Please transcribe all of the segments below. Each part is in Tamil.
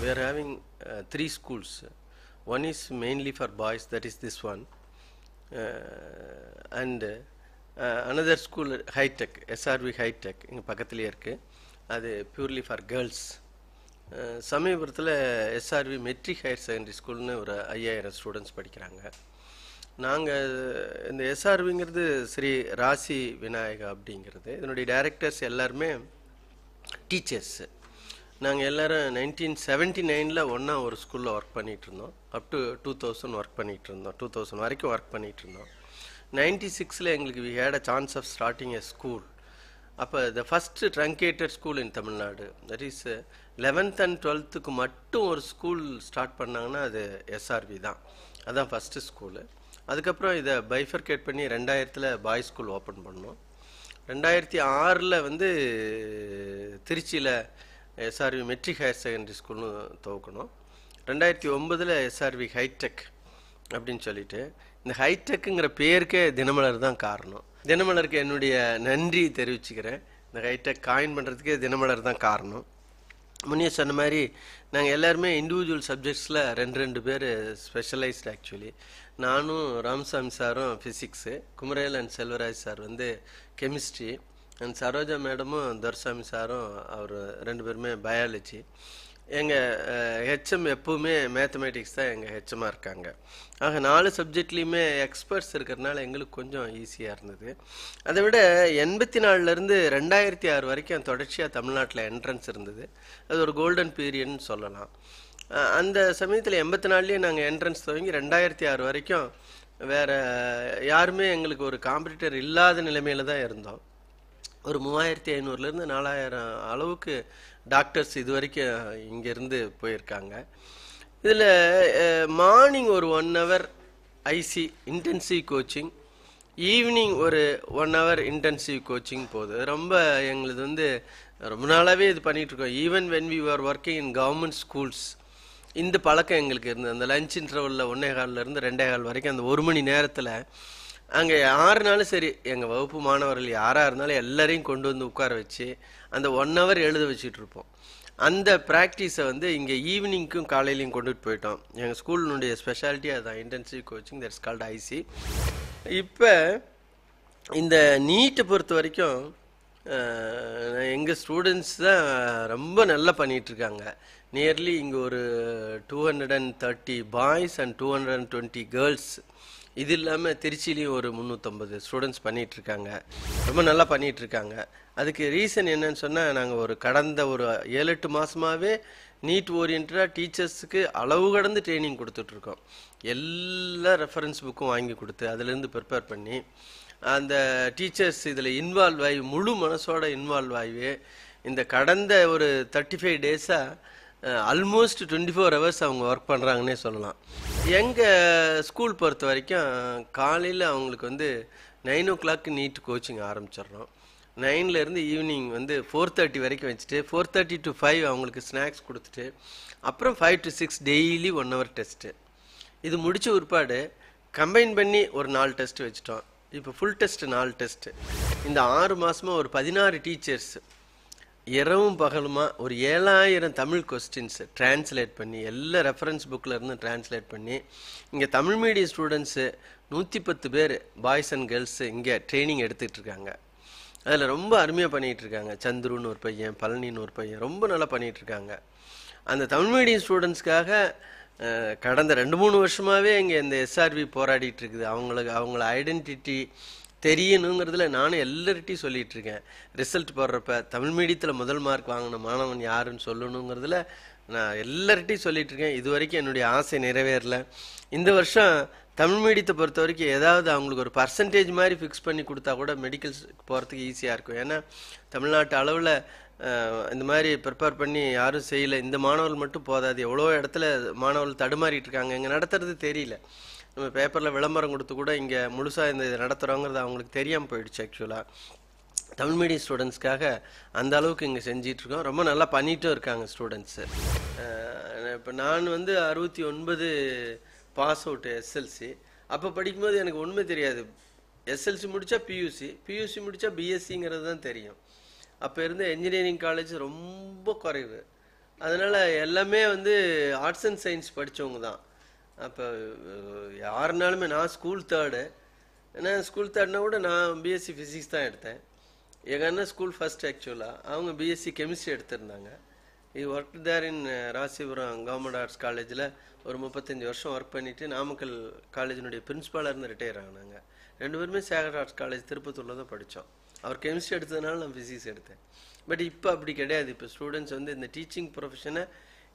we are having three schools. One is mainly for boys, that is this one, and another school, high tech, SRV high tech, இங்கே பக்கத்துலேயே இருக்குது. அது பியூர்லி ஃபார் கேர்ள்ஸ். சமீபத்தில் எஸ்ஆர்வி மெட்ரிக் ஹையர் செகண்டரி ஸ்கூல்னு ஒரு 5000 ஸ்டூடெண்ட்ஸ் படிக்கிறாங்க. நாங்கள் இந்த எஸ்ஆர்விங்கிறது ஸ்ரீ ராசி விநாயகா அப்படிங்கிறது, இதனுடைய டைரக்டர்ஸ் எல்லாருமே டீச்சர்ஸு. நாங்கள் எல்லோரும் 1979 ஒன்றா ஒரு ஸ்கூலில் ஒர்க் பண்ணிகிட்ருந்தோம். அப் டு 2000 ஒர்க் பண்ணிகிட்ருந்தோம். 2000 வரைக்கும் ஒர்க் பண்ணிகிட்ருந்தோம். 96 எங்களுக்கு we had a chance of starting a school. அப்போ the first truncated school in Tamil Nadu, that is 11th and 12th மட்டும் ஒரு ஸ்கூல் ஸ்டார்ட் பண்ணாங்கன்னா அது எஸ்ஆர்வி தான். அதுதான் ஃபஸ்ட்டு ஸ்கூலு. அதுக்கப்புறம் இதை பைஃபர்கேட் பண்ணி 2000 பாய்ஸ் ஸ்கூல் ஓப்பன் பண்ணோம். 2006 வந்து திருச்சியில் எஸ்ஆர்வி மெட்ரிக் ஹையர் செகண்டரி ஸ்கூல்னு துவக்கணும். 2009 எஸ்ஆர்வி ஹைடெக் அப்படின்னு சொல்லிட்டு, இந்த ஹைடெக்குங்கிற பேருக்கே தினமலர் தான் காரணம். தினமலருக்கு என்னுடைய நன்றி தெரிவிச்சுக்கிறேன். இந்த ஹைடெக் காயின் பண்ணுறதுக்கே தினமலர் தான் காரணம். முன்னே சொன்ன மாதிரி நாங்கள் எல்லாருமே இண்டிவிஜுவல் சப்ஜெக்ட்ஸில் 2 பேர் ஸ்பெஷலைஸ்டு. ஆக்சுவலி நானும் ராமசாமி சாரும் ஃபிசிக்ஸு, குமரேல் அண்ட் செல்வராஜ் சார் வந்து கெமிஸ்ட்ரி, அண்ட் சரோஜா மேடமும் துரசாமி சாரும் அவர் 2 பேருமே பயாலஜி. எங்கள் ஹெச்எம் எப்பவுமே மேத்தமேட்டிக்ஸ் தான் எங்கள் ஹெச்எம்மாக இருக்காங்க. ஆக 4 சப்ஜெக்ட்லேயுமே எக்ஸ்பர்ட்ஸ் இருக்கிறதுனால எங்களுக்கு கொஞ்சம் ஈஸியாக இருந்தது. அதை விட 84 2006 வரைக்கும் தொடர்ச்சியாக தமிழ்நாட்டில் என்ட்ரன்ஸ் இருந்தது. அது ஒரு கோல்டன் பீரியட்னு சொல்லலாம். அந்த சமயத்தில் 84 நாங்கள் என்ட்ரன்ஸ் துவங்கி 2006 வரைக்கும் வேறு யாருமே எங்களுக்கு ஒரு காம்படிட்டர் இல்லாத நிலைமையில் தான் இருந்தோம். ஒரு 3500 4000 அளவுக்கு டாக்டர்ஸ் இது வரைக்கும் இங்கேருந்து போயிருக்காங்க. இதில் மார்னிங் ஒரு 1 hour IC intensive coaching, evening ஒரு 1 hour இன்டென்சிவ் கோச்சிங் போகுது. ரொம்ப எங்களுது வந்து ரொம்ப நாளாகவே இது பண்ணிகிட்ருக்கோம். Even when we are working in government schools இந்த பழக்கம் எங்களுக்கு இருந்தது. அந்த லஞ்ச் இன்டர்வலில் 1:15 2:15 வரைக்கும் அந்த 1 மணி நேரத்தில் அங்கே யாருனாலும் சரி, எங்கள் வகுப்பு மாணவர்கள் யாராக இருந்தாலும் எல்லாரையும் கொண்டு வந்து உட்கார வச்சு அந்த 1 hour எழுத வச்சுட்ருப்போம். அந்த ப்ராக்டிஸை வந்து இங்கே ஈவினிங்க்கும் காலையிலையும் கொண்டுட்டு போயிட்டோம். எங்கள் ஸ்கூலினுடைய ஸ்பெஷாலிட்டி அதுதான், intensive coaching, that's called IC. இப்போ இந்த நீட்டை பொறுத்த வரைக்கும் எங்கள் ஸ்டூடெண்ட்ஸ் தான் ரொம்ப நல்லா பண்ணிகிட்ருக்காங்க. நியர்லி இங்கே ஒரு 230 பாய்ஸ் அண்ட் 220 கேர்ள்ஸ். இது இல்லாமல் திருச்சியிலையும் ஒரு 350 ஸ்டூடெண்ட்ஸ் பண்ணிகிட்ருக்காங்க. ரொம்ப நல்லா பண்ணிகிட்ருக்காங்க. அதுக்கு ரீசன் என்னன்னு சொன்னால், நாங்கள் ஒரு கடந்த ஒரு 7-8 மாதமாகவே நீட் ஓரியன்டாக டீச்சர்ஸுக்கு அளவு கடந்து ட்ரைனிங் கொடுத்துட்ருக்கோம். எல்லா ரெஃபரன்ஸ் புக்கும் வாங்கி கொடுத்து அதிலேருந்து ப்ரிப்பேர் பண்ணி அந்த டீச்சர்ஸ் இதில் இன்வால்வ் ஆகி முழு மனசோட இன்வால்வ் ஆகி இந்த கடந்த ஒரு 35 டேஸாக ஆல்மோஸ்ட் 24 hours அவங்க ஒர்க் பண்ணுறாங்கன்னே சொல்லலாம். எங்கள் ஸ்கூல் பொறுத்த வரைக்கும் காலையில் அவங்களுக்கு வந்து 9 o'clock நீட் கோச்சிங் ஆரம்பிச்சிடுறோம். 9 ஈவினிங் வந்து 4:30 வரைக்கும் வச்சுட்டு 4:30 to 5 அவங்களுக்கு ஸ்நாக்ஸ் கொடுத்துட்டு அப்புறம் 5 to 6 டெய்லி 1 hour டெஸ்ட்டு. இது முடித்த ஒருபாடு கம்பைன் பண்ணி ஒரு 4 டெஸ்ட்டு வச்சுட்டோம். இப்போ ஃபுல் டெஸ்ட்டு 4 டெஸ்ட்டு. இந்த 6 மாதமாக ஒரு 16 டீச்சர்ஸ் இரவும் பகலுமா ஒரு 7000 தமிழ் கொஸ்டின்ஸ் டிரான்ஸ்லேட் பண்ணி, எல்லா ரெஃபரன்ஸ் புக்கில் இருந்து டிரான்ஸ்லேட் பண்ணி, இங்கே தமிழ் மீடியம் ஸ்டூடெண்ட்ஸு 110 பேர் பாய்ஸ் அண்ட் கேர்ள்ஸு இங்கே ட்ரைனிங் எடுத்துகிட்ருக்காங்க. அதில் ரொம்ப அருமையாக பண்ணிகிட்ருக்காங்க. சந்துருன்னு ஒரு பையன், பழனின்னு ஒரு பையன் ரொம்ப நல்லா பண்ணிகிட்ருக்காங்க. அந்த தமிழ் மீடியம் ஸ்டூடெண்ட்ஸ்க்காக கடந்த 2-3 வருஷமாகவே இங்கே இந்த எஸ்ஆர்வி போராடிட்டு இருக்குது. அவங்கள ஐடென்டிட்டி தெரியணுங்கிறதுல நானும் எல்லார்கிட்டையும் சொல்லிகிட்ருக்கேன். ரிசல்ட் போடுறப்ப தமிழ் மீடியத்தில் முதல் மார்க் வாங்கின மாணவன் யாருன்னு சொல்லணுங்கிறதுல நான் எல்லார்கிட்டையும் சொல்லிகிட்ருக்கேன். இது வரைக்கும் என்னுடைய ஆசை நிறைவேறல. இந்த வருஷம் தமிழ் மீடியத்தை பொறுத்த வரைக்கும் ஏதாவது அவங்களுக்கு ஒரு பர்சன்டேஜ் மாதிரி ஃபிக்ஸ் பண்ணி கொடுத்தா கூட மெடிக்கல்ஸ் போகிறதுக்கு ஈஸியாக இருக்கும். ஏன்னா தமிழ்நாட்டு அளவில் இந்த மாதிரி ப்ரிப்பேர் பண்ணி யாரும் செய்யலை. இந்த மாணவர்கள் மட்டும் போதாது, எவ்வளோ இடத்துல மாணவர்கள் தடுமாறிட்டு இருக்காங்க. இங்கே நடத்துறது தெரியல. நம்ம பேப்பரில் விளம்பரம் கொடுத்து கூட இங்கே முழுசாக இந்த நடத்துகிறோங்கிறது அவங்களுக்கு தெரியாமல் போயிடுச்சு. ஆக்சுவலாக தமிழ் மீடியம் ஸ்டூடெண்ட்ஸ்க்காக அந்த அளவுக்கு இங்கே செஞ்சிட்ருக்கோம். ரொம்ப நல்லா பண்ணிகிட்டும் இருக்காங்க ஸ்டூடெண்ட்ஸு. இப்போ நான் வந்து 69 பாஸ் அவுட்டு எஸ்எல்சி. அப்போ படிக்கும்போது எனக்கு ஒன்றுமே தெரியாது. எஸ்எல்சி முடித்தா பியூசி முடித்தா பிஎஸ்சிங்கிறது தான் தெரியும். அப்போ இருந்த என்ஜினியரிங் காலேஜ் ரொம்ப குறைவு. அதனால் எல்லாமே வந்து ஆர்ட்ஸ் அண்ட் சயின்ஸ் படித்தவங்க தான். அப்போ யாருனாலுமே நான் ஸ்கூல் தேர்டு, ஏன்னா ஸ்கூல் தேர்ட்னா கூட நான் பிஎஸ்சி ஃபிசிக்ஸ் தான் எடுத்தேன். எங்கள் அண்ணன் ஸ்கூல் ஃபஸ்ட் ஆக்சுவலாக அவங்க பிஎஸ்சி கெமிஸ்ட்ரி எடுத்திருந்தாங்க. ஒர்க் தேர் இன் ராசிபுரம் கவர்மெண்ட் ஆர்ட்ஸ் காலேஜில் ஒரு 35 வருஷம் ஒர்க் பண்ணிவிட்டு நாமக்கல் காலேஜினுடைய பிரின்ஸ்பாலாக இருந்து ரிட்டையர் ஆனாங்க. 2 பேருமே சேகர் ஆர்ட்ஸ் காலேஜ் திருப்பத்தூரில் தான் படித்தோம். அவர் கெமிஸ்ட்ரி எடுத்ததுனால நான் ஃபிசிக்ஸ் எடுத்தேன். பட் இப்போ அப்படி கிடையாது. இப்போ ஸ்டூடெண்ட்ஸ் வந்து இந்த டீச்சிங் ப்ரொஃபஷனை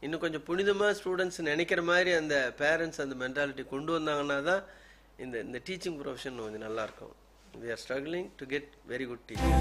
இன்னும் கொஞ்சம் புனிதமாக ஸ்டூடெண்ட்ஸ் நினைக்கிற மாதிரி அந்த பேரண்ட்ஸ் அந்த மென்டாலிட்டி கொண்டு வந்தாங்கன்னா தான் இந்த டீச்சிங் ப்ரொஃபஷன் கொஞ்சம் நல்லாயிருக்கும். We are struggling to get very good teachers.